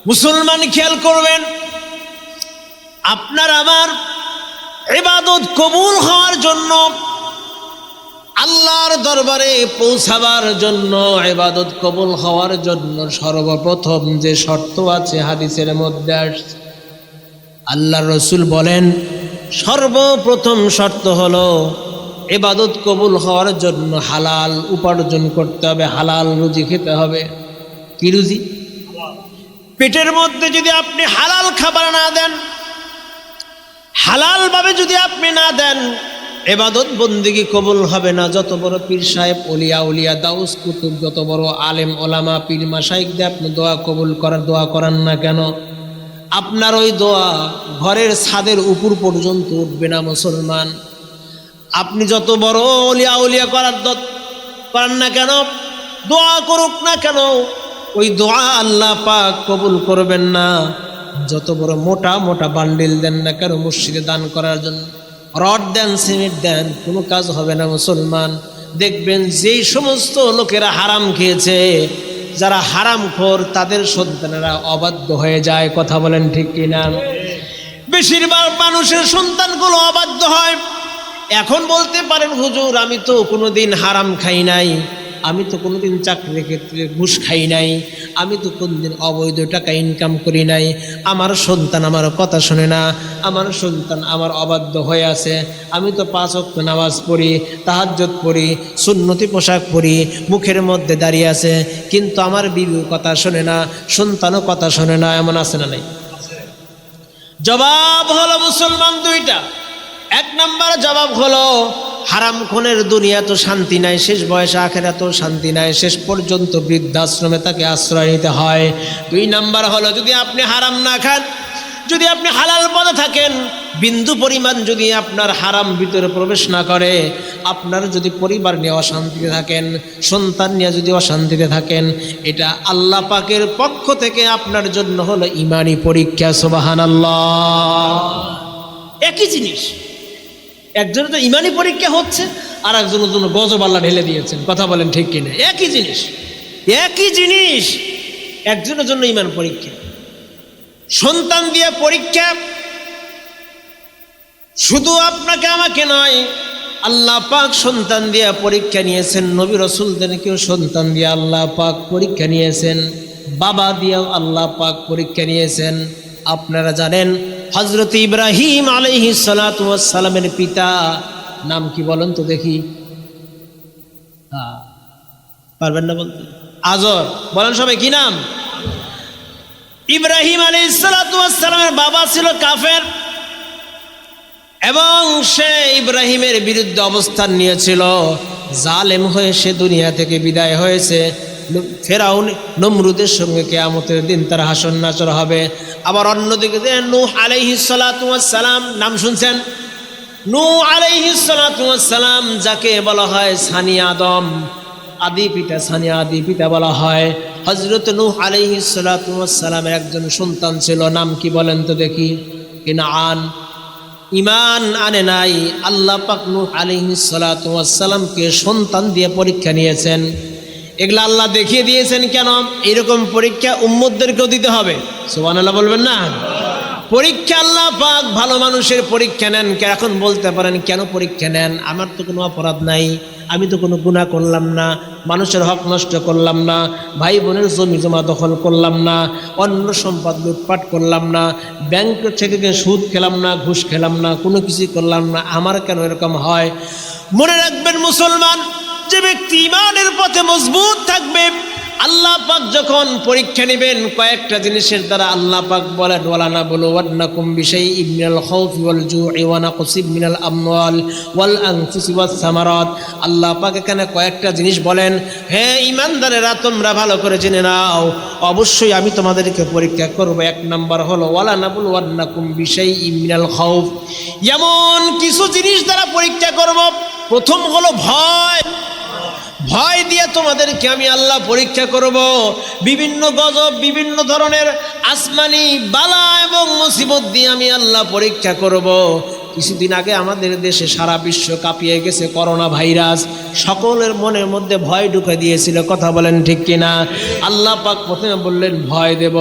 মুসলমান খেয়াল করবেন, আপনার আমার ইবাদত কবুল হওয়ার জন্য, আল্লাহর দরবারে পৌঁছাবার জন্য, ইবাদত কবুল হওয়ার জন্য সর্বপ্রথম যে শর্ত আছে হাদিসের মধ্যে আসছে। আল্লাহর রাসূল বলেন সর্বপ্রথম শর্ত হলো ইবাদত কবুল হওয়ার জন্য হালাল উপার্জন করতে হবে, হালাল রুজি খেতে হবে। কি রুজি? পেটের মধ্যে যদি আপনি হালাল খাবার না দেন, হালাল ভাবে যদি আপনি না দেন, ইবাদত বন্দেগী কবুল হবে না। যত বড় পীর সাহেব, ওলিয়া উলিয়া, দাউস কুতুব, যত বড় আলেম ওলামা পীর মাশাইখ দিয়ে আপনি দোয়া কবুল করার দোয়া করান না কেন, আপনার ওই দোয়া ঘরের ছাদের উপর পর্যন্ত উঠবে না। মুসলমান, আপনি যত বড় ওলিয়া উলিয়া করান না কেন, দোয়া করুক না কেন, ওই দোয়া আল্লাহ পাক কবুল করবেন না। যত বড় মোটা মোটা বান্ডিল দেন না কেন মসজিদে দান করার জন্য, রড দেন, সিমেন্ট দেন, কোনো কাজ হবে না। মুসলমান, দেখবেন যেই সমস্ত লোকেরা হারাম খেয়েছে, যারা হারামখোর, তাদের সন্তানেরা অবাধ্য হয়ে যায়। কথা বলেন ঠিক কিনা? বেশিরভাগ মানুষের সন্তানগুলো অবাধ্য হয়। এখন বলতে পারেন হুজুর, আমি তো কোনোদিন হারাম খাই নাই, আমি তো কোনোদিন চাকরির ক্ষেত্রে ঘুষ খাই নাই, আমি তো কোনোদিন অবৈধ টাকা ইনকাম করি নাই, আমার সন্তান আমার কথা শোনে না, আমার সন্তান আমার অবাধ্য হয়ে আছে, আমি তো 5 ওয়াক্ত নামাজ পড়ি, তাহাজ্জুদ পড়ি, সুন্নতি পোশাক পরি, মুখের মধ্যে দাঁড়িয়ে আছে, কিন্তু আমার বিবির কথা শোনে না, সন্তানও কথা শোনে না। এমন আছে না নাই? জবাব হলো মুসলমান দুইটা। 1 নম্বর জবাব হলো হারাম খুনের দুনিয়া তো শান্তি নাই, শেষ বয়সে আখিরাতেও শান্তি নাই, শেষ পর্যন্ত বৃদ্ধাশ্রমে তাকে আশ্রয় নিতে হয়। 2 নম্বর হলো যদি আপনি হারাম না খান, যদি আপনি হালাল পথে থাকেন, বিন্দু পরিমাণ যদি আপনার হারাম ভিতরে প্রবেশ না করে, আপনার যদি পরিবার নিয়ে অশান্তিতে থাকেন, সন্তান নিয়ে যদি অশান্তিতে থাকেন, এটা আল্লাহ পাকের পক্ষ থেকে আপনার জন্য হলো ঈমানি পরীক্ষা। সুবহানাল্লাহ। একই জিনিস, একজনের তো ইমানি পরীক্ষা হচ্ছে, আর একজনের জন্য গজব আল্লাহ ঢেলে দিয়েছেন। কথা বলেন ঠিক কিনা? একই জিনিস, একই জিনিস, একজনের জন্য ইমান পরীক্ষা। সন্তান দিয়ে পরীক্ষা শুধু আপনাকে আমাকে নয়, আল্লাহ পাক সন্তান দিয়ে পরীক্ষা নিয়েছেন, নবী রাসূলদেরকেও সন্তান দিয়ে আল্লাহ পাক পরীক্ষা নিয়েছেন, বাবা দিয়েও আল্লাহ পাক পরীক্ষা নিয়েছেন। আপনারা জানেন হযরত ইব্রাহিম আলাইহিস সালাতু ওয়াস সালামের পিতা নাম কি বলেন তো দেখি? পারবেন না বলতে? আজর। বলেন সবাই, কি নাম? ইব্রাহিম আলাইহিস সালাতু ওয়াস সালামের বাবা ছিল কাফের, এবং সে ইব্রাহিমের বিরুদ্ধে অবস্থান নিয়েছিল। জালেম হয়ে সে দুনিয়া থেকে বিদায় হয়েছে। ফেরাউন নমরুদের সঙ্গে কিয়ামতের দিন তার হাসর নাচর হবে। আবার অন্যদিকে নূহ আলাইহিস সালাতু ওয়াস সালাম, নাম শুনছেন? নূহ আলাইহিস সালাতু ওয়াস সালাম, যাকে বলা হয় সানি আদম, আদি পিতা, সানি আদি পিতা বলা হয়। হযরত নূহ আলাইহিস সালাতু ওয়াস সালামের একজন সন্তান ছিল, নাম কি বলেন তো দেখি? কিনাআন। ঈমান আনে নাই। আল্লাহ পাক নূহ আলাইহিস সালাতু ওয়াস সালামকে সন্তান দিয়ে পরীক্ষা নিয়েছেন। এগুলা আল্লাহ দেখিয়ে দিয়েছেন কেন? এরকম পরীক্ষা উম্মতদেরকেও দিতে হবে। সুবহানাল্লাহ বলবেন না? পরীক্ষা আল্লাহ পাক ভালো মানুষের পরীক্ষা নেন। এখন বলতে পারেন কেন পরীক্ষা নেন? আমার তো কোনো অপরাধ নাই, আমি তো কোনো গুনাহ করলাম না, মানুষের হক নষ্ট করলাম না, ভাই বোনের জমি জমা দখল করলাম না, অন্য সম্পদ লুটপাট করলাম না, ব্যাংক থেকে সুদ খেলাম না, ঘুষ খেলাম না, কোনো কিছুই করলাম না, আমার কেন এরকম হয়? মনে রাখবেন মুসলমান, যে ব্যক্তি ঈমানের পথে মজবুত থাকবে, আল্লাহ পাক যখন পরীক্ষা নেবেন কয়েকটা জিনিসের দ্বারা, আল্লাহ পাক বলেন ওয়ালা নাবলুওয়ান্নাকুম বিশাইইম মিনাল খাউফি ওয়াল জু'i ওয়া নাকসিম মিনাল আমওয়াল ওয়াল আনফুসি ওয়াস সামারাত। আল্লাহ পাক এখানে কয়েকটা জিনিস বলেন, হে ঈমানদারেরা তোমরা ভালো করে জেনে নাও, অবশ্যই আমি তোমাদেরকে পরীক্ষা করব। 1 নম্বর হলো ওয়ালা নাবলুওয়ান্নাকুম বিশাইইম মিনাল খাউফ, এমন কিছু জিনিস দ্বারা পরীক্ষা করব। প্রথম হলো ভয়। ভয় দিয়ে তোমাদেরকে আমি আল্লাহ পরীক্ষা করব। বিভিন্ন গজব, বিভিন্ন ধরনের আসমানি বালা এবং মুসিবত দিয়ে আমি আল্লাহ পরীক্ষা করব। কিছুদিন আগে আমাদের দেশে সারা বিশ্ব কাঁপিয়ে গেছে করোনা ভাইরাস, সকলের মনের মধ্যে ভয় ঢুকে দিয়েছিল, কথা বলেন ঠিক কিনা? আল্লাহ পাক প্রথমে বললেন ভয় দেব,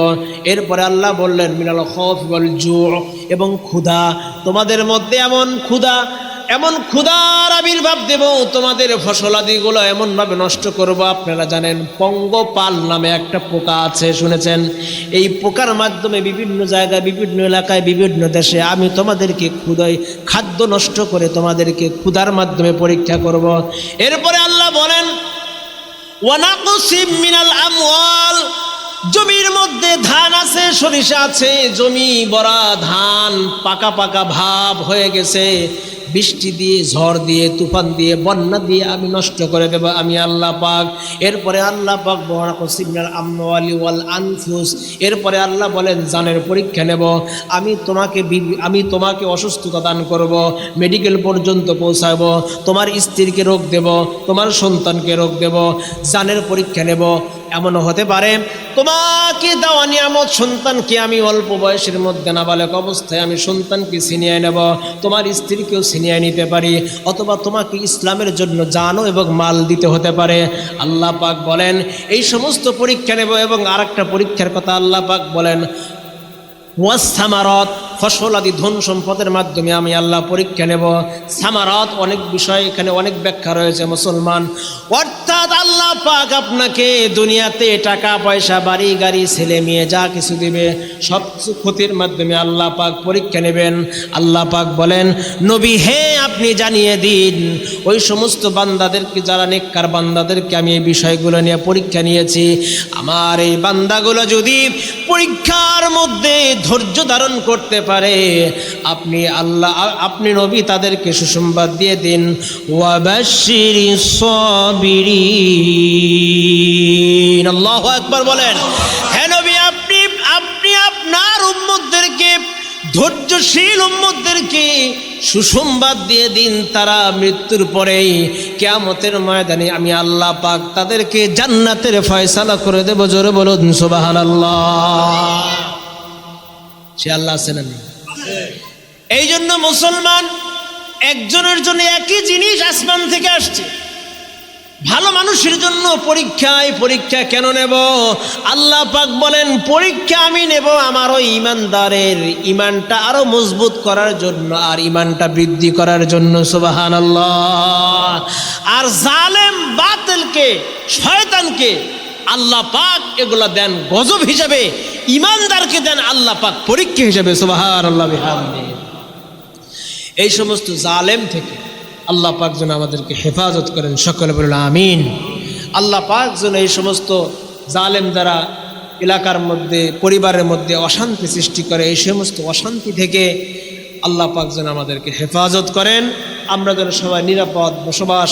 এরপরে আল্লাহ বললেন মিনাল খৌফ ওয়াল জু', এবং ক্ষুধা, তোমাদের মধ্যে এমন ক্ষুধার আবির্ভাব দেব, তোমাদের ফসলাদিগুলো এমনভাবে নষ্ট করব। আপনারা জানেন পঙ্গপাল নামে একটা পোকা আছে, শুনেছেন? এই পোকার মাধ্যমে বিভিন্ন জায়গায়, বিভিন্ন এলাকায়, বিভিন্ন দেশে আমি তোমাদেরকে খাদ্য নষ্ট করে তোমাদেরকে ক্ষুধার মাধ্যমে পরীক্ষা করব। এরপরে আল্লাহ বলেন ওয়ানাকুসিম মিনাল আমওয়াল, জমির মধ্যে ধান আছে, সরিষা আছে, জমি ভরা ধান, পাকা পাকা ভাব হয়ে গেছে, বৃষ্টি দিয়ে, ঝড় দিয়ে, তুফান দিয়ে, বন্যা দিয়ে আমি নষ্ট করে দেব, আমি আল্লাহ পাক। এরপরে আল্লাহ পাক ওয়ানাকুসিমিনাল আমওয়ালি ওয়াল আনফুস, এরপরে আল্লাহ বলেন জানের পরীক্ষা নেব, আমি তোমাকে অসুস্থতা দান করব, মেডিকেল পর্যন্ত পৌঁছাবো, তোমার স্ত্রীকে রোগ দেব, তোমার সন্তানকে রোগ দেব, জানের পরীক্ষা নেব। এমনও হতে পারে তোমাকে দেওয়া নিয়ামত সন্তানকে আমি অল্প বয়সের মধ্যে নাবালক অবস্থায় আমি সন্তানকে ছিনিয়ে নেব, তোমার স্ত্রীকেও ছিনিয়ে নিতে পারি, অথবা তোমাকে ইসলামের জন্য জানও এবং মাল দিতে হতে পারে। আল্লাহ পাক বলেন এই সমস্ত পরীক্ষা নেব। এবং আরেকটা পরীক্ষার কথা আল্লাহ পাক বলেন ওয়াসামারাত, ফসল আদি ধন সম্পদের মাধ্যমে আমি আল্লাহ পরীক্ষা নেব। সামারাত অনেক বিষয়, এখানে অনেক ব্যাখ্যা রয়েছে মুসলমান, অর্থাৎ আল্লাহ পাক আপনাকে দুনিয়াতে টাকা পয়সা, বাড়ি গাড়ি, ছেলে মেয়ে যা কিছু দিবে, সব কিছু ক্ষতির মাধ্যমে আল্লাহ পাক পরীক্ষা নেবেন। আল্লাহ পাক বলেন নবী হে আপনি জানিয়ে দিন ওই সমস্ত বান্দাদেরকে, যারা নেককার বান্দাদেরকে আমি এই বিষয়গুলো নিয়ে পরীক্ষা নিয়েছি, আমার এই বান্দাগুলো যদি পরীক্ষার মধ্যে ধৈর্য ধারণ করতে পারে, আপনি নবী তাদেরকে সুসংবাদ দিয়ে দিন, ওয়াবাশশিরিস সাবিরিন। আল্লাহু আকবার বলেন। হ্যাঁ নবী, আপনি আপনার উম্মতদেরকে, ধৈর্যশীল উম্মতদেরকে সুসংবাদ দিয়ে দিন, তারা মৃত্যুর পরেই কিয়ামতের ময়দানে আমি আল্লাহ পাক তাদেরকে জান্নাতের ফয়সালা করে দেব। জোরে বলুন সুবহানাল্লাহ। সে আল্লাহ আছেন না? এই জন্য মুসলমান একজনের জন্য একই জিনিস আসমান থেকে আসছে। ভালো মানুষের জন্য পরীক্ষা কেন নেব? আল্লাহ পাক বলেন পরীক্ষা আমি নেব আমার ওই ইমানদারের ইমানটা আরো মজবুত করার জন্য, আর ইমানটা বৃদ্ধি করার জন্য। সুবহানাল্লাহ। আর জালেম বাতিলকে, শয়তানকে আল্লাহ পাক এগুলা দেন গজব হিসাবে, ইমানদারকে দেন আল্লাহ পাক পরীক্ষা হিসাবে। সুবহানাল্লাহ বিহামদিহি। এই সমস্ত জালেম থেকে আল্লাহ পাক যেন আমাদেরকে হেফাজত করেন, সকলে বলুন আমিন। আল্লাহ পাক যেন এই সমস্ত জালেম দ্বারা এলাকার মধ্যে, পরিবারের মধ্যে অশান্তি সৃষ্টি করে, এই সমস্ত অশান্তি থেকে আল্লাহ পাক যেন আমাদেরকে হেফাজত করেন, আমরা যেন সবাই নিরাপদ বসবাস